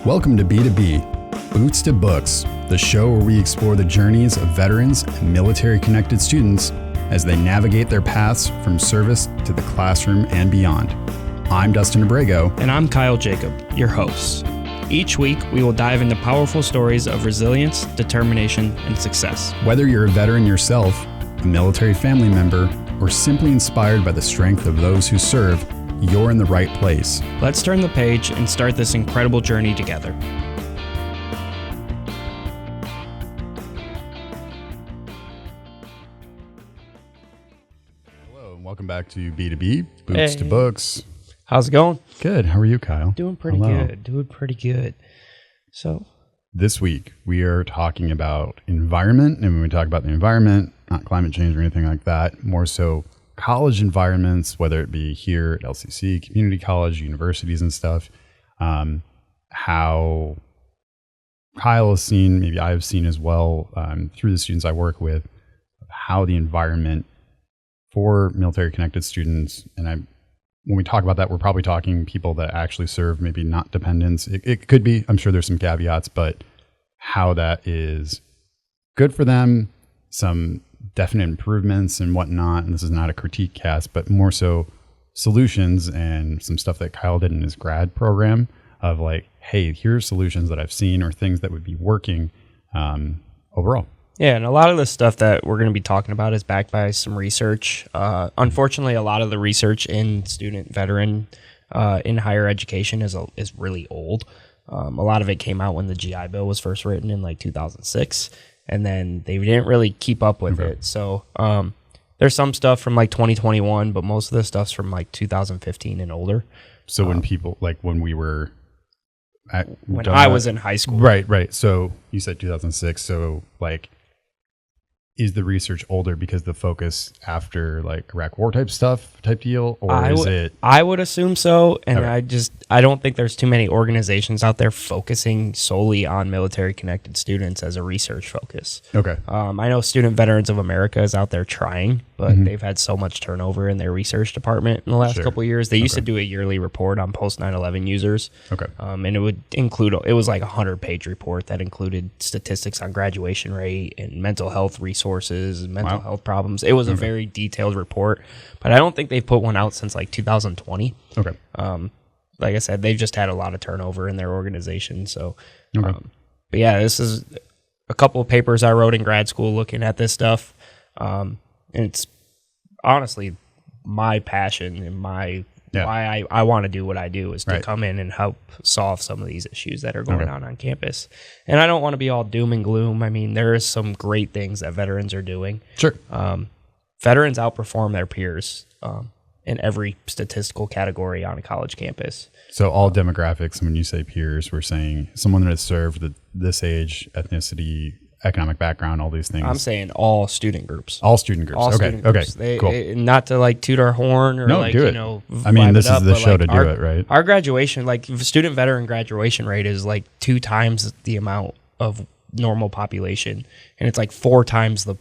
Welcome to B2B, Boots to Books, the show where we explore the journeys of veterans and military-connected students as they navigate their paths from service to the classroom and beyond. I'm Dustin Abrego. And I'm Jakob, your host. Each week, we will dive into powerful stories of resilience, determination, and success. Whether you're a veteran yourself, a military family member, or simply inspired by the strength of those who serve, you're in the right place. Let's turn the page and start this incredible journey together. Hello, and welcome back to B2B, Boots to Books. How's it going? Good. How are you, Kyle? Doing pretty good. So, this week, we are talking about environment, and when we talk about the environment, not climate change or anything like that, more so college environments, whether it be here at LCC, community college, universities and stuff, how Kyle has seen, maybe I've seen as well through the students I work with, how the environment for military connected students, and when we talk about that, we're probably talking people that actually serve, maybe not dependents. It could be, I'm sure there's some caveats, but how that is good for them, some definite improvements and whatnot. And this is not a critique cast, but more so solutions and some stuff that Kyle did in his grad program of like, hey, here's solutions that I've seen or things that would be working overall. Yeah, and a lot of the stuff that we're going to be talking about is backed by some research. Unfortunately, a lot of the research in student veteran in higher education is really old. A lot of it came out when the GI Bill was first written in like 2006. And then they didn't really keep up with it. So there's some stuff from like 2021, but most of the stuff's from like 2015 and older. So when people, like when we were when I was in high school. Right. So you said 2006. So like, is the research older because the focus after like Iraq war type stuff type deal, or I would assume so, and okay. I don't think there's too many organizations out there focusing solely on military connected students as a research focus. Okay. I know Student Veterans of America is out there trying, but they've had so much turnover in their research department in the last couple of years. They used to do a yearly report on post 9/11 users. Okay. And it would include, it was like a 100-page report that included statistics on graduation rate and mental health resources and mental health problems. It was a very detailed report, but I don't think they've put one out since like 2020. Okay. Like I said, they've just had a lot of turnover in their organization. So, but yeah, this is a couple of papers I wrote in grad school looking at this stuff. And it's honestly my passion and why I want to do what I do is to come in and help solve some of these issues that are going on campus. And I don't want to be all doom and gloom. I mean, there is some great things that veterans are doing. Sure. Veterans outperform their peers in every statistical category on a college campus. So all demographics, when you say peers, we're saying someone that has served at this age, ethnicity, economic background, all these things. I'm saying all student groups. All student groups. Okay. Cool. Not to like toot our horn or I mean, this is the show to do it, right? Our graduation, like student veteran graduation rate is like 2 times the amount of normal population. And it's like 4 times the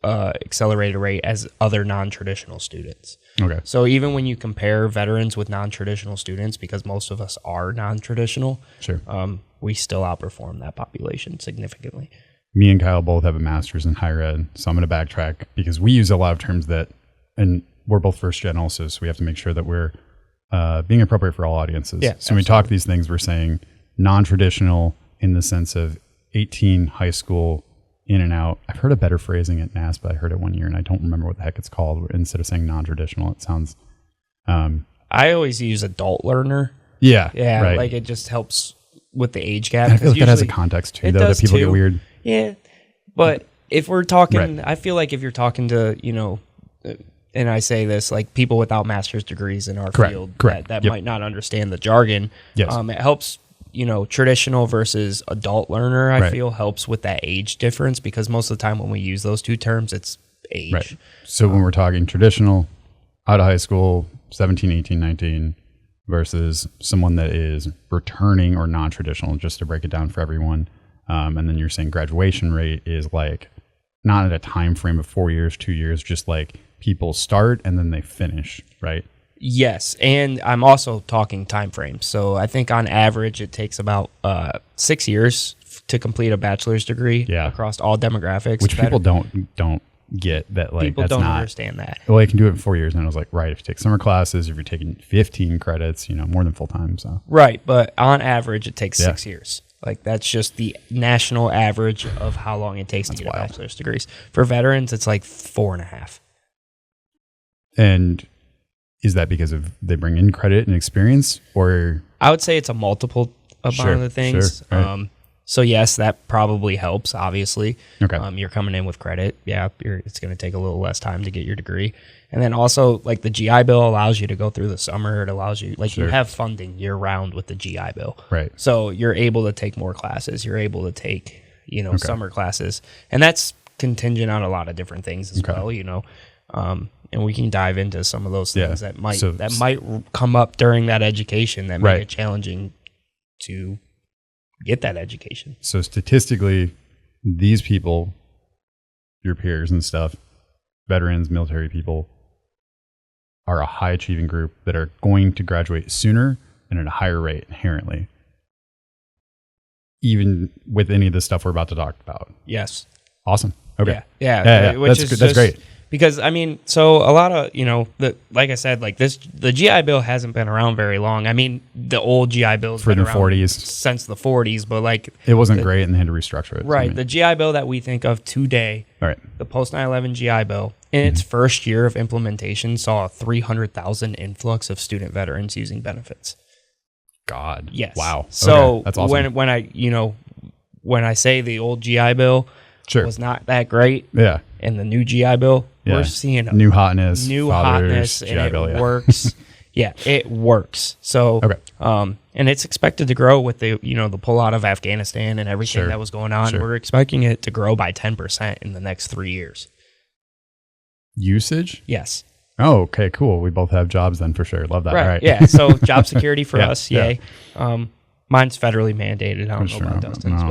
accelerated rate as other non-traditional students. Okay. So even when you compare veterans with non-traditional students, because most of us are non-traditional, we still outperform that population significantly. Me and Kyle both have a master's in higher ed, so I'm going to backtrack because we use a lot of terms that, and we're both first gen also, so we have to make sure that we're being appropriate for all audiences. Yeah, so when we talk these things, we're saying non-traditional in the sense of 18, high school, in and out. I've heard a better phrasing at NAS, but I heard it one year and I don't remember what the heck it's called. Instead of saying non-traditional, it sounds... I always use adult learner. Yeah, right. Like it just helps with the age gap. And I feel like that has a context too, though, that people get weird. Yeah, but if we're talking, I feel like if you're talking to, and I say this, like people without master's degrees in our field that might not understand the jargon, it helps, traditional versus adult learner, I feel helps with that age difference because most of the time when we use those two terms, it's age. Right. So when we're talking traditional, out of high school, 17, 18, 19, versus someone that is returning or non-traditional, just to break it down for everyone. And then you're saying graduation rate is like not at a time frame of 4 years, 2 years, just like people start and then they finish, right? Yes, and I'm also talking time frames. So I think on average it takes about 6 years to complete a bachelor's degree across all demographics. Which people don't get that, like, people that's don't not, understand that. Well, you can do it in 4 years. And I was like, right, if you take summer classes, if you're taking 15 credits, more than full time. So right, but on average it takes 6 years. Like, that's just the national average of how long it takes to get a bachelor's degrees. For veterans, it's like 4.5. And is that because of they bring in credit and experience, or? I would say it's a multiple amount of the things. Sure, right. So yes, that probably helps. Obviously, okay. You're coming in with credit. Yeah, it's going to take a little less time to get your degree, and then also like the GI Bill allows you to go through the summer. It allows you you have funding year round with the GI Bill. Right. So you're able to take more classes. You're able to take summer classes, and that's contingent on a lot of different things as well. And we can dive into some of those things that might come up during that education that make it challenging to get that education. So statistically, these people, your peers and stuff, veterans, military people, are a high achieving group that are going to graduate sooner and at a higher rate inherently, even with any of the stuff we're about to talk about. Yes. Awesome. Okay. Yeah. That's great. Because so a lot of like I said, like the GI Bill hasn't been around very long. I mean, the old GI Bill's been around 40s since the 40s, but like it wasn't great, and they had to restructure it. Right, the GI Bill that we think of today, the post 9/11 GI Bill, in its first year of implementation, saw a 300,000 influx of student veterans using benefits. God, yes, wow. So that's awesome. when I say the old GI Bill was not that great, and the new GI Bill. We're seeing new hotness, and it works. It works. So, and it's expected to grow with the pullout of Afghanistan and everything that was going on. We're expecting it to grow by 10% in the next 3 years. Usage? Yes. Oh, okay, cool. We both have jobs then for sure. Love that. Right. Yeah. So job security for us. Yay. Mine's federally mandated. I don't know about Dustin's,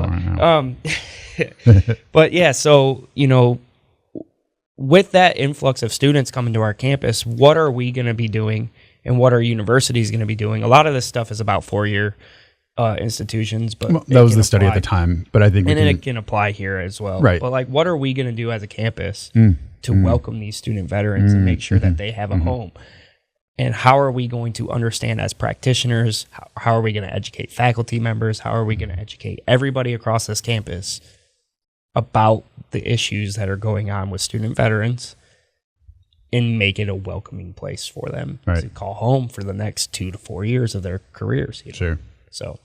but yeah. So with that influx of students coming to our campus, what are we going to be doing, and what are universities going to be doing? A lot of this stuff is about 4-year institutions, but that was the study at the time. But I think it can apply here as well. Right. But like, what are we going to do as a campus to welcome these student veterans and make sure that they have a home? And how are we going to understand as practitioners? How are we going to educate faculty members? How are we going to educate everybody across this campus about the issues that are going on with student veterans and make it a welcoming place for them to call home for the next 2 to 4 years of their careers. Sure. So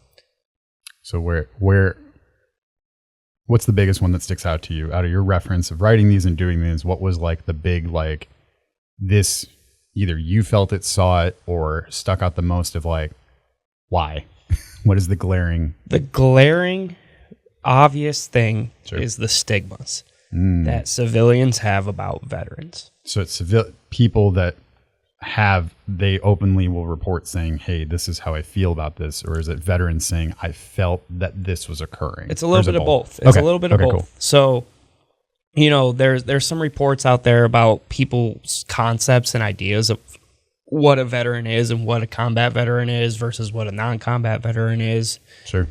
what's the biggest one that sticks out to you out of your reference of writing these and doing these? What was like the big, like, this, either you felt it, saw it, or stuck out the most of like, why? What is the glaring obvious thing is the stigmas that civilians have about veterans. So it's people that they openly will report saying, hey, this is how I feel about this, or is it veterans saying, I felt that this was occurring? It's a little bit of both. It's a little bit of both. Cool. So, there's some reports out there about people's concepts and ideas of what a veteran is and what a combat veteran is versus what a non-combat veteran is. Sure.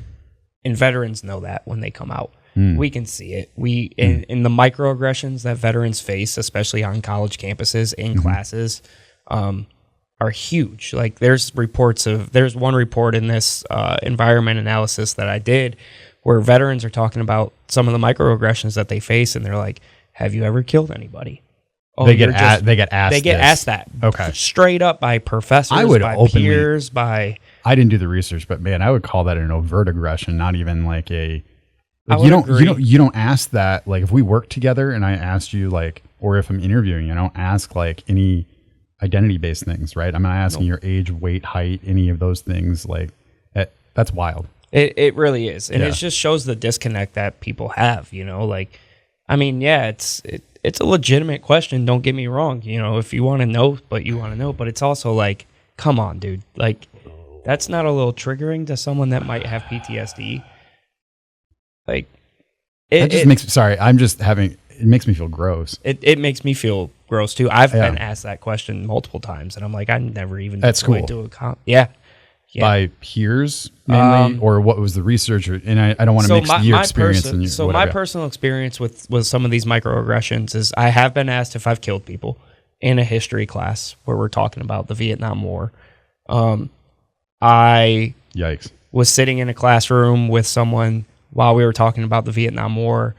And veterans know that when they come out. We can see it. In the microaggressions that veterans face, especially on college campuses in classes, are huge. Like there's one report in this environment analysis that I did where veterans are talking about some of the microaggressions that they face, and they're like, "Have you ever killed anybody?" Oh, they get asked that. Okay. Straight up by professors, peers, by. I didn't do the research, but man, I would call that an overt aggression, not even like a. Like you don't ask that. Like if we work together and I asked you like, or if I'm interviewing, I don't ask like any identity-based things, right? I'm not asking your age, weight, height, any of those things. Like that's wild. It really is, and it just shows the disconnect that people have. Like, I mean, it's a legitimate question. Don't get me wrong. If you want to know, but it's also like, come on, dude. Like, that's not a little triggering to someone that might have PTSD. Like, that just makes. Sorry, I'm just having. it makes me feel gross. It makes me feel gross too. I've been asked that question multiple times, and I'm like, I never even at school to a by peers mainly, or what was the research? And I don't want to mix your experience and your my personal experience with some of these microaggressions is I have been asked if I've killed people in a history class where we're talking about the Vietnam War. I was sitting in a classroom with someone while we were talking about the Vietnam War,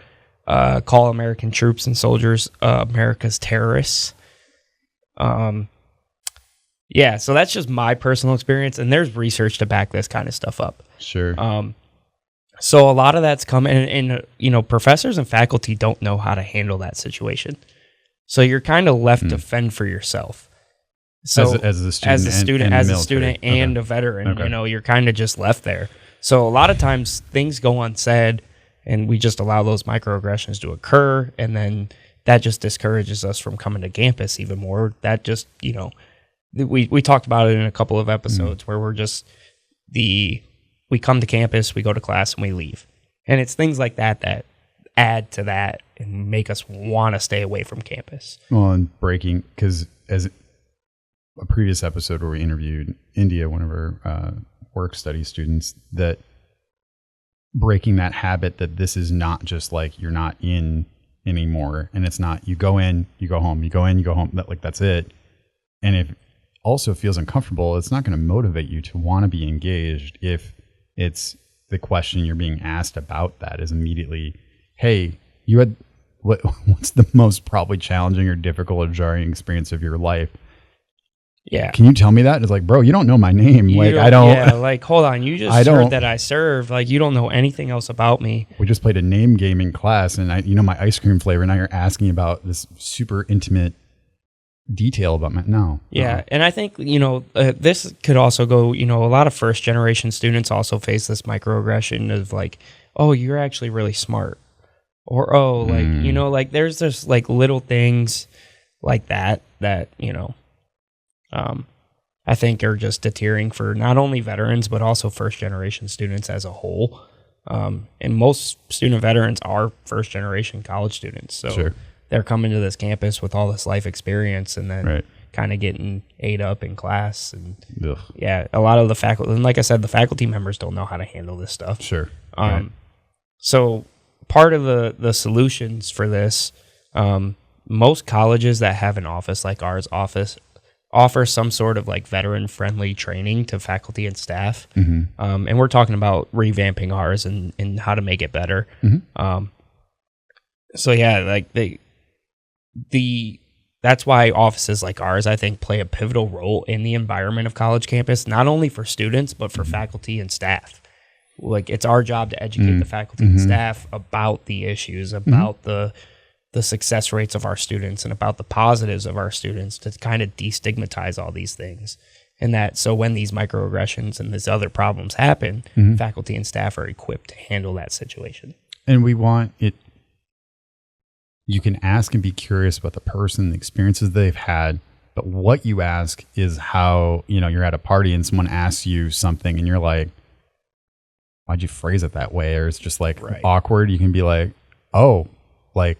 call American troops and soldiers America's terrorists. Yeah, so that's just my personal experience, and there's research to back this kind of stuff up. Sure. So a lot of that's coming, and you know, professors and faculty don't know how to handle that situation. So you're kind of left to fend for yourself. So as a student and a veteran, you know, you're kind of just left there. So a lot of times things go unsaid, and we just allow those microaggressions to occur, and then that just discourages us from coming to campus even more. That just, you know, we talked about it in a couple of episodes where we're just we come to campus, we go to class, and we leave. And it's things like that that add to that and make us want to stay away from campus. Well, and breaking, because as a previous episode where we interviewed India, one of our work study students, that breaking that habit that this is not just like you're not in anymore, and it's not you go in, you go home, you go in, you go home, that's it. And if also feels uncomfortable, it's not going to motivate you to want to be engaged if it's the question you're being asked about that is immediately, hey, you had what's the most probably challenging or difficult or jarring experience of your life? Yeah. Can you tell me that? It's like, bro, you don't know my name. I don't. Yeah, like, hold on. You just heard that I served. Like, you don't know anything else about me. We just played a name game in class, and my ice cream flavor. Now you're asking about this super intimate detail about my no. Yeah, and I think this could also go. A lot of first generation students also face this microaggression of like, oh, you're actually really smart, or oh, like there's just like little things like that I think are just deterring for not only veterans, but also first generation students as a whole. And most student veterans are first generation college students. So they're coming to this campus with all this life experience and then kind of getting ate up in class. And yeah, a lot of the faculty, and like I said, the faculty members don't know how to handle this stuff. So part of the solutions for this, most colleges that have an office like ours offer some sort of like veteran friendly training to faculty and staff. And we're talking about revamping ours and how to make it better. So yeah, like that's why offices like ours, I think, play a pivotal role in the environment of college campus, not only for students, but for faculty and staff. Like, it's our job to educate the faculty and staff about the issues, about the success rates of our students and about the positives of our students, to kind of destigmatize all these things. And that, so when these microaggressions and these other problems happen, faculty and staff are equipped to handle that situation. And we want it, you can ask and be curious about the person, the experiences they've had, but what you ask is how, you're at a party and someone asks you something and you're like, why'd you phrase it that way? Or it's just like awkward. You can be like, oh, like,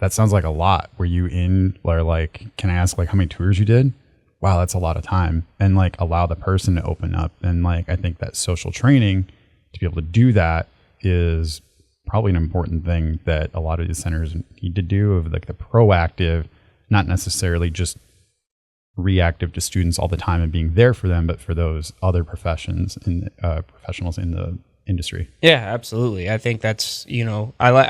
that sounds like a lot. Were you in, or like, can I ask like how many tours you did? Wow, that's a lot of time. And like allow the person to open up. And like, I think that social training to be able to do that is probably an important thing that a lot of these centers need to do, of like the proactive, not necessarily just reactive to students all the time and being there for them, but for those other professionals in the industry. Yeah, absolutely. I think that's, I've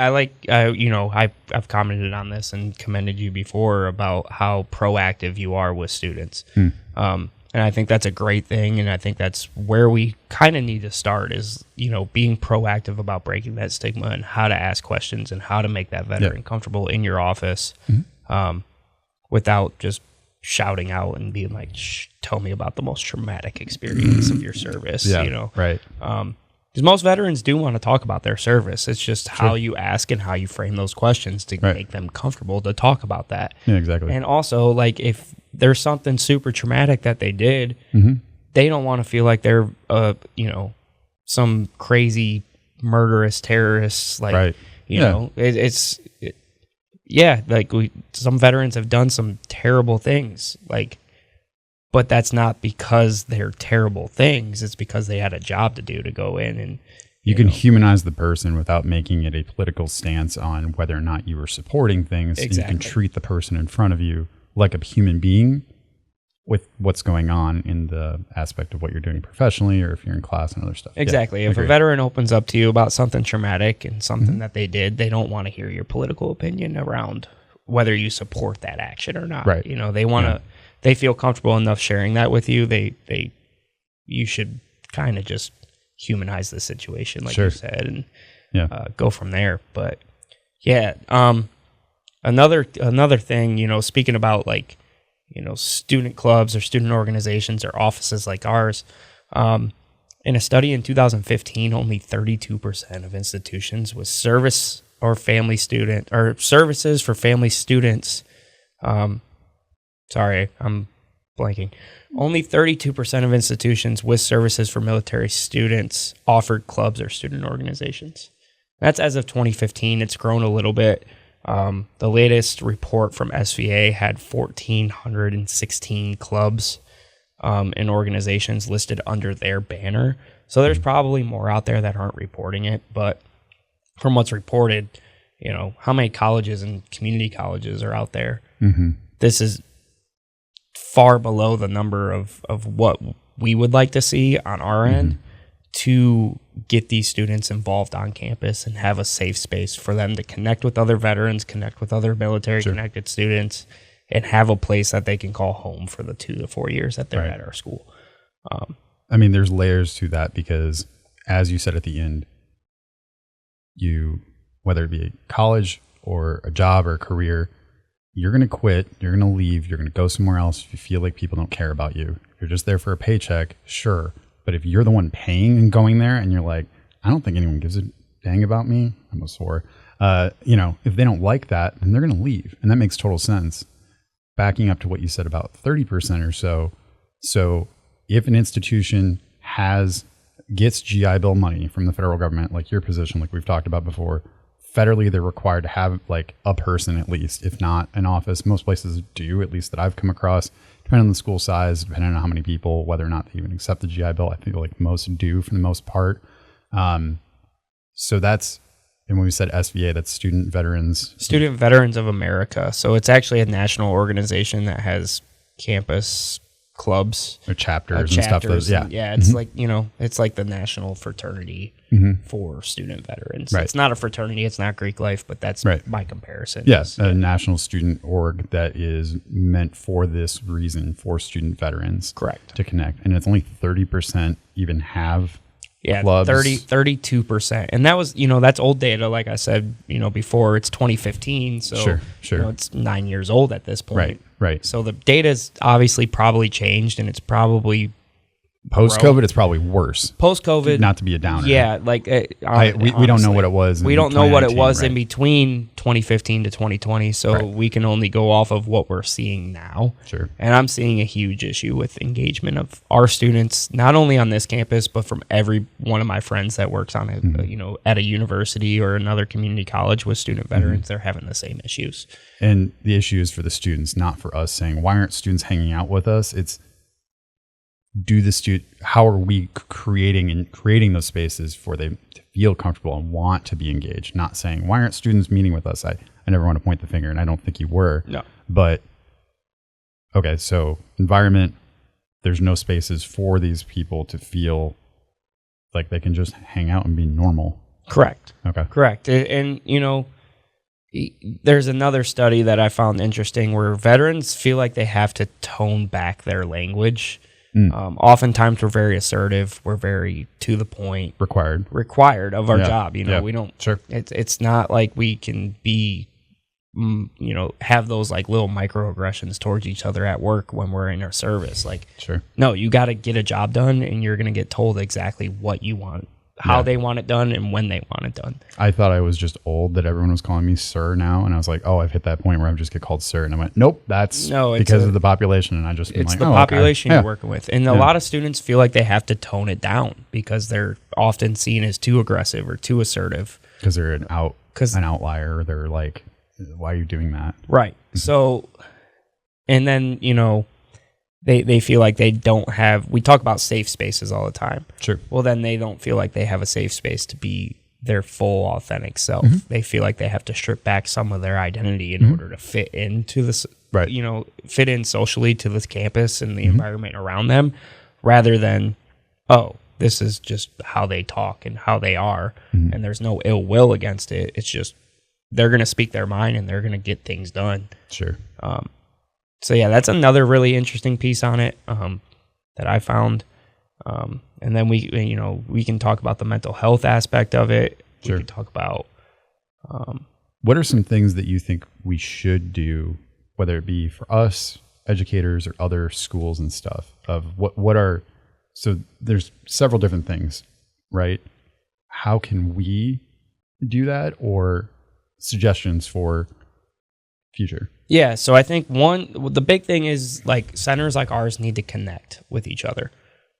commented on this and commended you before about how proactive you are with students. And I think that's a great thing. And I think that's where we kind of need to start is, being proactive about breaking that stigma and how to ask questions and how to make that veteran comfortable in your office without just shouting out and being like, tell me about the most traumatic experience of your service, because most veterans do want to talk about their service. It's just how you ask and how you frame those questions to make them comfortable to talk about that. Yeah, exactly. And also, like, if there's something super traumatic that they did, they don't want to feel like they're, some crazy murderous terrorist. Like, like some veterans have done some terrible things, like, but that's not because they're terrible things. It's because they had a job to do to go in and you can humanize the person without making it a political stance on whether or not you were supporting things. Exactly. And you can treat the person in front of you like a human being with what's going on in the aspect of what you're doing professionally or if you're in class and other stuff. Exactly. If a veteran opens up to you about something traumatic and something that they did, they don't want to hear your political opinion around whether you support that action or not. Right. They want to, they feel comfortable enough sharing that with you. You should kind of just humanize the situation, like you said, and go from there. But another thing, speaking about like, student clubs or student organizations or offices like ours, in a study in 2015, only 32% of institutions with service or family student or services for family students. Sorry, I'm blanking. Only 32% of institutions with services for military students offered clubs or student organizations. That's as of 2015. It's grown a little bit. The latest report from SVA had 1,416 clubs and organizations listed under their banner. So there's probably more out there that aren't reporting it. But from what's reported, how many colleges and community colleges are out there? Mm-hmm. This is far below the number of what we would like to see on our end to get these students involved on campus and have a safe space for them to connect with other veterans, connect with other military connected students, and have a place that they can call home for the 2 to 4 years that they're at our school. There's layers to that because, as you said at the end, whether it be a college or a job or a career, you're going to quit, you're going to leave, you're going to go somewhere else if you feel like people don't care about you. If you're just there for a paycheck, sure. But if you're the one paying and going there and you're like, I don't think anyone gives a dang about me, I almost swore, if they don't like that, then they're going to leave. And that makes total sense. Backing up to what you said about 30% or so. So if an institution gets GI Bill money from the federal government, like your position, like we've talked about before, federally, they're required to have like a person at least, if not an office. Most places do, at least that I've come across, depending on the school size, depending on how many people, whether or not they even accept the GI Bill. I feel like most do for the most part. So that's, and when we said SVA, that's Student Veterans of America. So it's actually a national organization that has campus clubs or chapters and stuff. It's like, it's like the national fraternity for student veterans. Right. It's not a fraternity, it's not Greek life, but that's my comparison. Yes, a national student org that is meant for this reason, for student veterans. Correct. To connect. And it's only 30% even have clubs. 32%. And that was, that's old data, like I said, before. It's 2015, so sure. It's 9 years old at this point. Right. So the data's obviously probably changed, and it's probably post-COVID. It's probably worse. Post-COVID, not to be a downer. Yeah, like we don't know what it was. We don't know what it was in between 2015 to 2020, so we can only go off of what we're seeing now. Sure. And I'm seeing a huge issue with engagement of our students, not only on this campus, but from every one of my friends that works on it, at a university or another community college with student veterans. They're having the same issues. And the issue is for the students, not for us saying, why aren't students hanging out with us? It's how are we creating those spaces for them to feel comfortable and want to be engaged, not saying, why aren't students meeting with us? I never want to point the finger, and I don't think you were. No. But, okay, so environment, there's no spaces for these people to feel like they can just hang out and be normal. Correct. Okay. Correct. And there's another study that I found interesting where veterans feel like they have to tone back their language. Oftentimes we're very assertive. We're very to the point. Required of our job. We don't. Sure. It's not like we can be, have those like little microaggressions towards each other at work when we're in our service. Like, no, you got to get a job done, and you're going to get told exactly what you want, how they want it done, and when they want it done. I thought I was just old that everyone was calling me sir now, and I was like, oh, I've hit that point where I just get called sir, and I went, nope, that's because of the population, and I just it's like, the population you're working with, and a lot of students feel like they have to tone it down because they're often seen as too aggressive or too assertive because they're an outlier. They're like why are you doing that? Right. So, and then, they feel like they don't have, we talk about safe spaces all the time. Sure. Well, then they don't feel like they have a safe space to be their full authentic self. They feel like they have to strip back some of their identity in order to fit into this, Right. fit in socially to this campus and the environment around them, rather than, oh, this is just how they talk and how they are. And there's no ill will against it. It's just, they're going to speak their mind and they're going to get things done. Sure. So yeah, that's another really interesting piece on it that I found. And then we can talk about the mental health aspect of it. Sure. We can talk about what are some things that you think we should do, whether it be for us, educators, or other schools and stuff, of what are, so there's several different things, right? How can we do that, or suggestions for future? Yeah, so I think the big thing is, like, centers like ours need to connect with each other.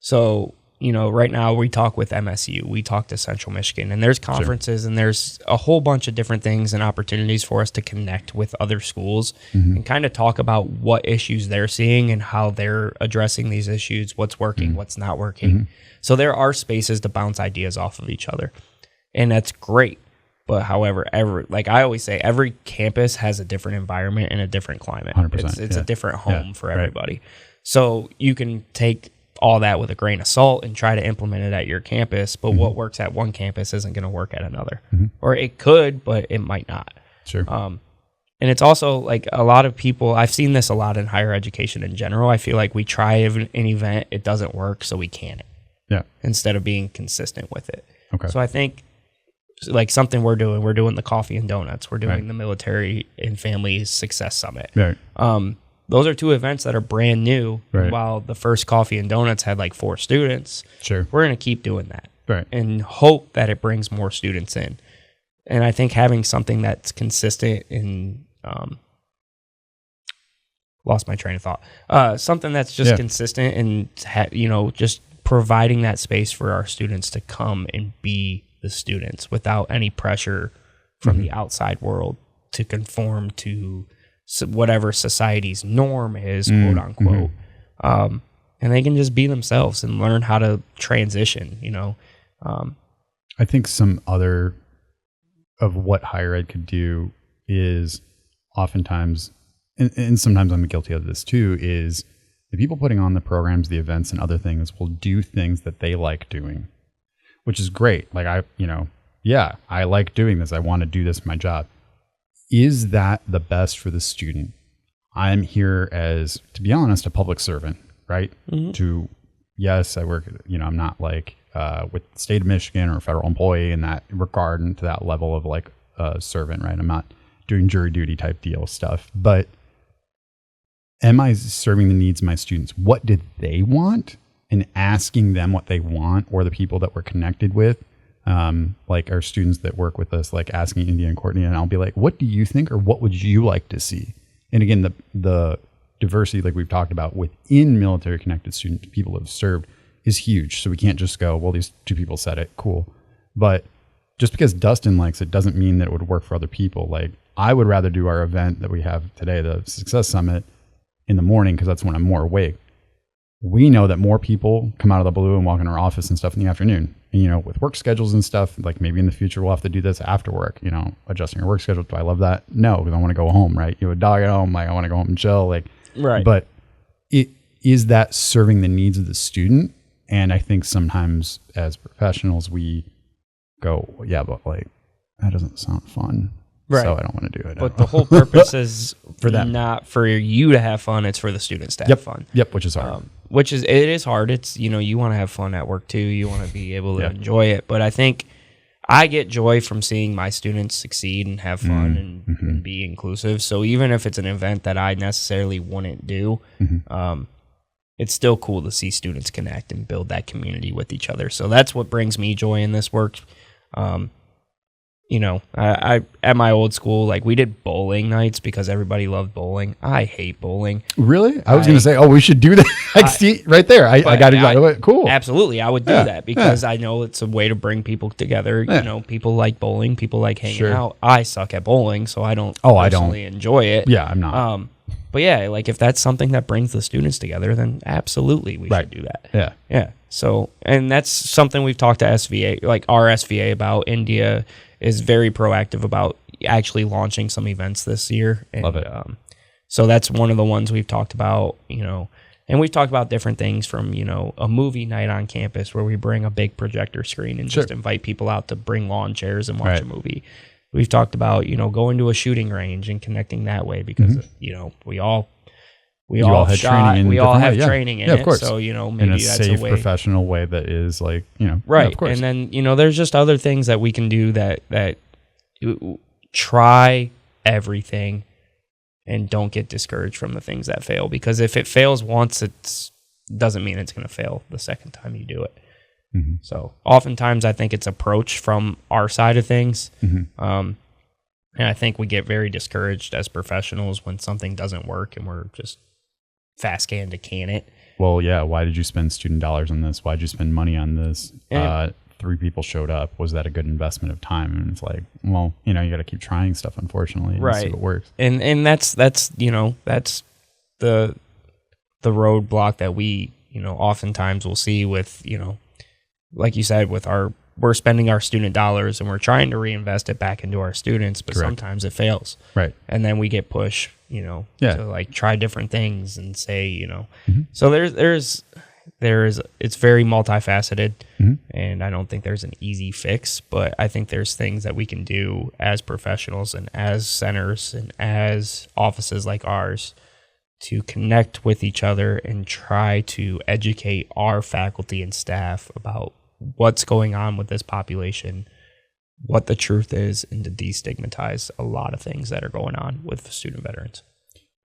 So, right now we talk with MSU, we talk to Central Michigan, and there's conferences and there's a whole bunch of different things and opportunities for us to connect with other schools and kind of talk about what issues they're seeing and how they're addressing these issues, what's working, what's not working. So there are spaces to bounce ideas off of each other, and that's great. But however, like I always say, every campus has a different environment and a different climate. 100%, It's a different home for everybody. So you can take all that with a grain of salt and try to implement it at your campus, but what works at one campus isn't going to work at another. Or it could, but it might not. Sure. And it's also like a lot of people, I've seen this a lot in higher education in general. I feel like we try an event, it doesn't work, so we can it. Yeah. Instead of being consistent with it. Okay. So I think, like, something we're doing the coffee and donuts. We're doing the Military and Family Success Summit. Right. Those are two events that are brand new. Right. While the first coffee and donuts had like 4 students, Sure. we're going to keep doing that. Right. And hope that it brings more students in. And I think having something that's consistent in, lost my train of thought. Something that's just consistent and, just providing that space for our students to come and be the students without any pressure from the outside world to conform to whatever society's norm is, quote unquote. And they can just be themselves and learn how to transition, I think some other of what higher ed could do is oftentimes, and sometimes I'm guilty of this too, is the people putting on the programs, the events, and other things will do things that they like doing, which is great. Like I like doing this. I want to do this in my job. Is that the best for the student? I'm here as, to be honest, a public servant, right? Yes, I work, I'm not like with the state of Michigan or a federal employee in that regard and to that level of like a servant, right? I'm not doing jury duty type deal stuff, but am I serving the needs of my students? What did they want? And asking them what they want, or the people that we're connected with, like our students that work with us, like asking India and Courtney, and I'll be like, what do you think, or what would you like to see? And again, the diversity, like we've talked about within military connected students, people have served, is huge. So we can't just go, well, these 2 people said it, cool. But just because Dustin likes it doesn't mean that it would work for other people. Like, I would rather do our event that we have today, the Success Summit, in the morning, because that's when I'm more awake. We know that more people come out of the blue and walk in our office and stuff in the afternoon. And, with work schedules and stuff, like maybe in the future we'll have to do this after work, adjusting your work schedule. Do I love that? No, because I want to go home, right? You have a dog at home, like I want to go home and chill, like, right. But is that serving the needs of the student? And I think sometimes as professionals, we go, yeah, but like, that doesn't sound fun. Right. So I don't want to do it. But the whole purpose is for them, not for you to have fun. It's for the students to have fun. Yep. Which is hard. It is hard. It's, you want to have fun at work too. You want to be able to enjoy it. But I think I get joy from seeing my students succeed and have fun and be inclusive. So even if it's an event that I necessarily wouldn't do, it's still cool to see students connect and build that community with each other. So that's what brings me joy in this work. you know, I at my old school, like we did bowling nights because everybody loved bowling. I hate bowling. Really? I was going to say, oh, we should do that. I see right there. I got to cool. Absolutely. I would do that because I know it's a way to bring people together. You know, people like bowling, people like hanging out. I suck at bowling, so I don't personally enjoy it. Yeah, I'm not. But yeah, like if that's something that brings the students together, then absolutely we should do that. Yeah. Yeah. So, and that's something we've talked to SVA, like our SVA about. India is very proactive about actually launching some events this year. And, love it. So that's one of the ones we've talked about, you know, and we've talked about different things from, you know, a movie night on campus where we bring a big projector screen and just invite people out to bring lawn chairs and watch a movie. We've talked about, you know, going to a shooting range and connecting that way because, you know, we all have training in it. Of course. So, you know, maybe in a that's safe, a way. Professional way that is like, you know, right. of course. And then, you know, there's just other things that we can do that try everything and don't get discouraged from the things that fail, because if it fails once, it doesn't mean it's going to fail the second time you do it. Mm-hmm. So oftentimes I think it's approach from our side of things. Mm-hmm. And I think we get very discouraged as professionals when something doesn't work and we're just fast to can it. Well, yeah. Why did you spend student dollars on this? Why did you spend money on this? 3 people showed up. Was that a good investment of time? And it's like, well, you know, you got to keep trying stuff, unfortunately, and see what works. And that's you know, that's the roadblock that we, you know, oftentimes will see with, you know, like you said, with we're spending our student dollars and we're trying to reinvest it back into our students, but sometimes it fails. Right. And then we get pushed, you know, to like try different things and say, you know, so there's it's very multifaceted, and I don't think there's an easy fix, but I think there's things that we can do as professionals and as centers and as offices like ours to connect with each other and try to educate our faculty and staff about what's going on with this population, what the truth is, and to destigmatize a lot of things that are going on with student veterans.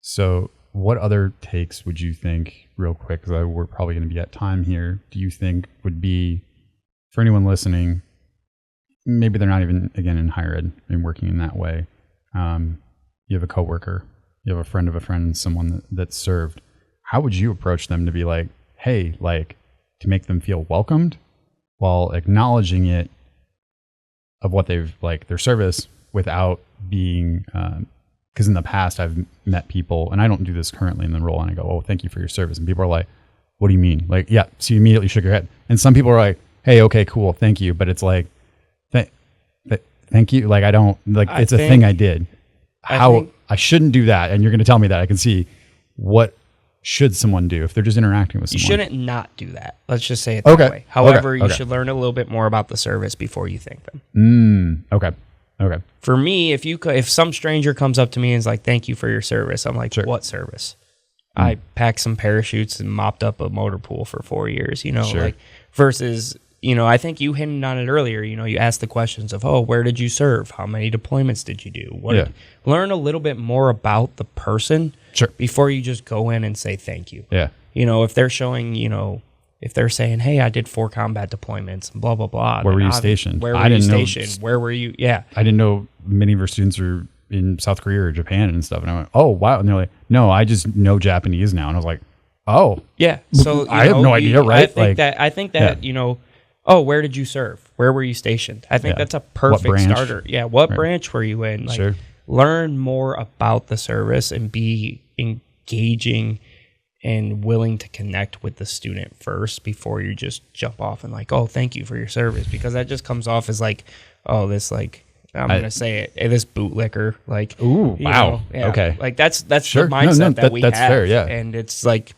So what other takes would you think, real quick, because we're probably going to be at time here, do you think would be, for anyone listening, maybe they're not even, again, in higher ed and working in that way, you have a coworker, you have a friend of a friend, someone that's served, how would you approach them to be like, hey, like, to make them feel welcomed while acknowledging it of what they've, like, their service, without being, because in the past I've met people, and I don't do this currently in the role, and I go, oh, thank you for your service. And people are like, what do you mean? Like, yeah. So you immediately shook your head. And some people are like, hey, okay, cool, thank you. But it's like, thank you. Like, I don't, like, it's a thing I did. I shouldn't do that. And you're going to tell me that. I can see what should someone do if they're just interacting with someone. You shouldn't not do that. Let's just say it that way. However, you should learn a little bit more about the service before you thank them. Okay. For me, if some stranger comes up to me and is like, thank you for your service, I'm like, what service? I packed some parachutes and mopped up a motor pool for 4 years, you know, like, versus, you know, I think you hinted on it earlier, you know, you asked the questions of, oh, where did you serve? How many deployments did you do? Learn a little bit more about the person before you just go in and say thank you. Yeah. You know, if they're showing, you know, if they're saying, hey, I did 4 combat deployments and blah, blah, blah. Where were you stationed? Where were you stationed? Where were you? Yeah. I didn't know many of our students were in South Korea or Japan and stuff. And I went, oh, wow. And they're like, no, I just know Japanese now. And I was like, oh. Yeah. So I have no idea, right? I think that, you know, oh, where did you serve? Where were you stationed? I think that's a perfect starter. Yeah. What branch were you in? Like, learn more about the service and be engaging and willing to connect with the student first before you just jump off and like, oh, thank you for your service. Because that just comes off as like, oh, this, like, I'm going to say it, this bootlicker. Like, ooh, wow. Okay. Like, that's the mindset that we have. That's fair, yeah. And it's like,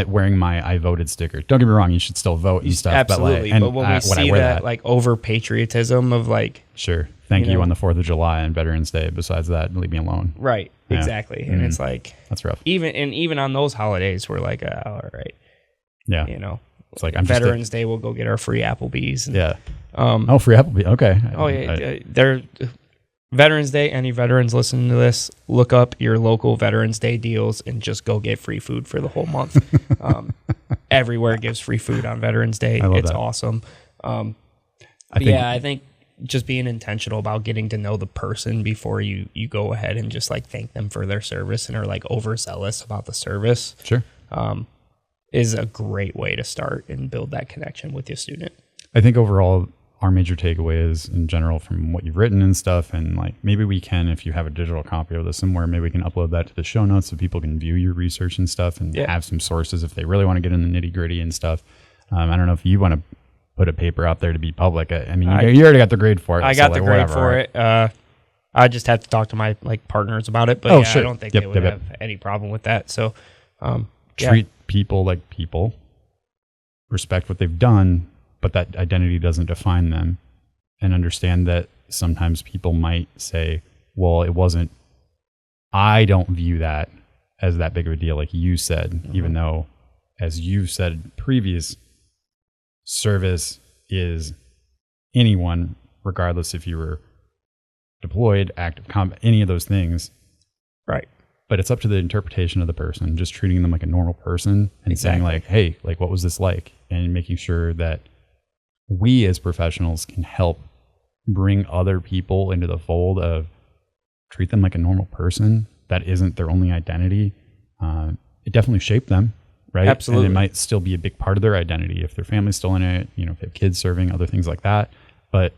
wearing my I voted sticker. Don't get me wrong, you should still vote and stuff. Absolutely. But when we see that, like, over patriotism of like, thank you on the 4th of July and Veterans Day. Besides that, leave me alone. Right. Yeah. Exactly. And it's like, that's rough. Even on those holidays, we're like, all right. Yeah. You know, it's like, I'm Veterans Day, we'll go get our free Applebee's. And, free Applebee's. Okay. Oh yeah. They're Veterans Day. Any veterans listening to this, look up your local Veterans Day deals and just go get free food for the whole month. Everywhere gives free food on Veterans Day. It's awesome. I think just being intentional about getting to know the person before you go ahead and just like thank them for their service and are like overzealous about the service. Sure. Is a great way to start and build that connection with your student. I think overall, our major takeaway is in general from what you've written and stuff, and like maybe we can, if you have a digital copy of this somewhere, maybe we can upload that to the show notes so people can view your research and stuff and have some sources if they really want to get in the nitty gritty and stuff. I don't know if you want to put a paper out there to be public. I mean, you already got the grade for it. I got the grade for it. I just have to talk to my like partners about it, but sure. I don't think they would have any problem with that. So treat people like people, respect what they've done, but that identity doesn't define them, and understand that sometimes people might say, well, it wasn't, I don't view that as that big of a deal, like you said, even though, as you said previous, service is anyone, regardless if you were deployed, active combat, any of those things. Right. But it's up to the interpretation of the person, just treating them like a normal person and saying like, hey, like, what was this like? And making sure that we as professionals can help bring other people into the fold of treat them like a normal person. That isn't their only identity. It definitely shaped them, right? Absolutely. And it might still be a big part of their identity if their family's still in it, you know, if they have kids serving, other things like that. But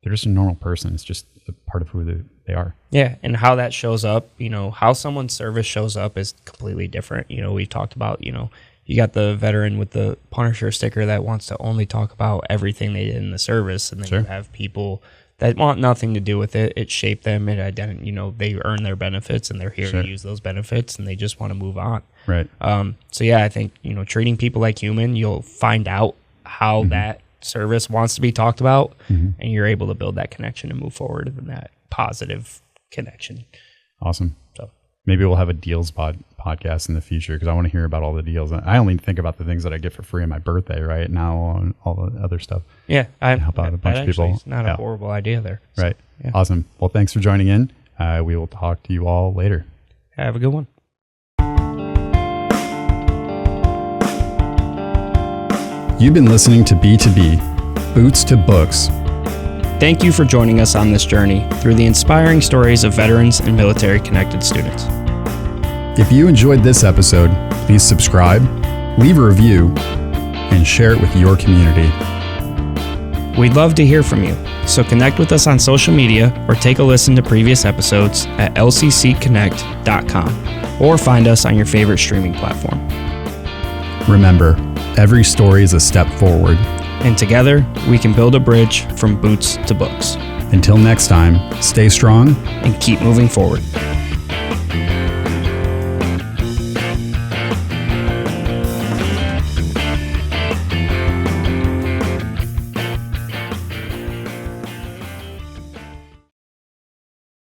they're just a normal person. It's just a part of who they are. Yeah, and how that shows up, you know, how someone's service shows up is completely different. You know, we talked about, you know, you got the veteran with the Punisher sticker that wants to only talk about everything they did in the service, and then you have people that want nothing to do with it. It shaped them. It you know, they earn their benefits and they're here to use those benefits, and they just want to move on. Right. So yeah, I think, you know, treating people like human, you'll find out how that service wants to be talked about, and you're able to build that connection and move forward in that positive connection. Awesome. So maybe we'll have a deals podcast in the future, because I want to hear about all the deals. I only think about the things that I get for free on my birthday right now on all the other stuff. Yeah. I help out a bunch of people. It's not a horrible idea there. So, right. Yeah. Awesome. Well, thanks for joining in. We will talk to you all later. Have a good one. You've been listening to B2B, Boots to Books. Thank you for joining us on this journey through the inspiring stories of veterans and military-connected students. If you enjoyed this episode, please subscribe, leave a review, and share it with your community. We'd love to hear from you, so connect with us on social media or take a listen to previous episodes at lccconnect.com or find us on your favorite streaming platform. Remember, every story is a step forward. And together, we can build a bridge from boots to books. Until next time, stay strong and keep moving forward.